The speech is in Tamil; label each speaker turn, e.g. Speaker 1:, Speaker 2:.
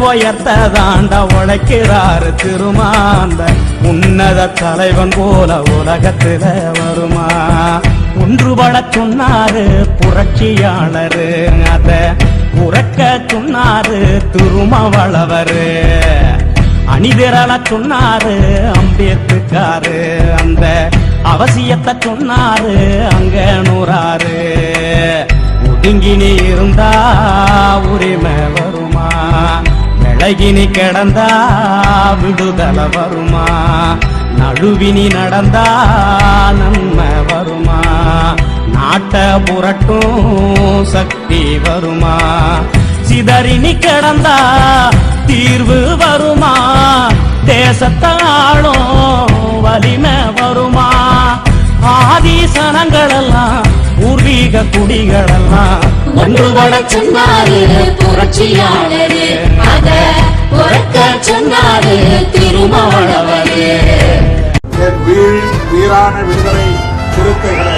Speaker 1: உயர்த்த தாண்ட உழைக்கிறாரு திருமாந்த உன்னத தலைவன் போல உலகத்துல வருமா. ஒன்றுபட சொன்னாரு புரட்சியாளரு, அத புறக்க சொன்னாரு திருமாவளவரு. அணிதிரள சொன்னாரு அம்பேத்கரு, அந்த அவசியத்தை சொன்னாரு அங்க நூறாரு. ஒடுங்கினி இருந்தா உரிமை வருமா, விலகினி கிடந்தா விடுதலை வருமா, நழுவினி நடந்தா நன்மை வருமா, நாட்டை புரட்டும் சக்தி வருமா, சிதறினி கிடந்தா தீர்வு வருமா, தேசத்தாளும் வலிமை வருமா. ஆதிசனங்களெல்லாம் பூர்வீக குடிகளெல்லாம்
Speaker 2: ஒன்றுபட சொன்னாரு புரட்சியாளரு, அத உறக்க சொன்னாரு திருமாவளவரு.
Speaker 3: வீரான விடுதலை சிறுத்தைகளை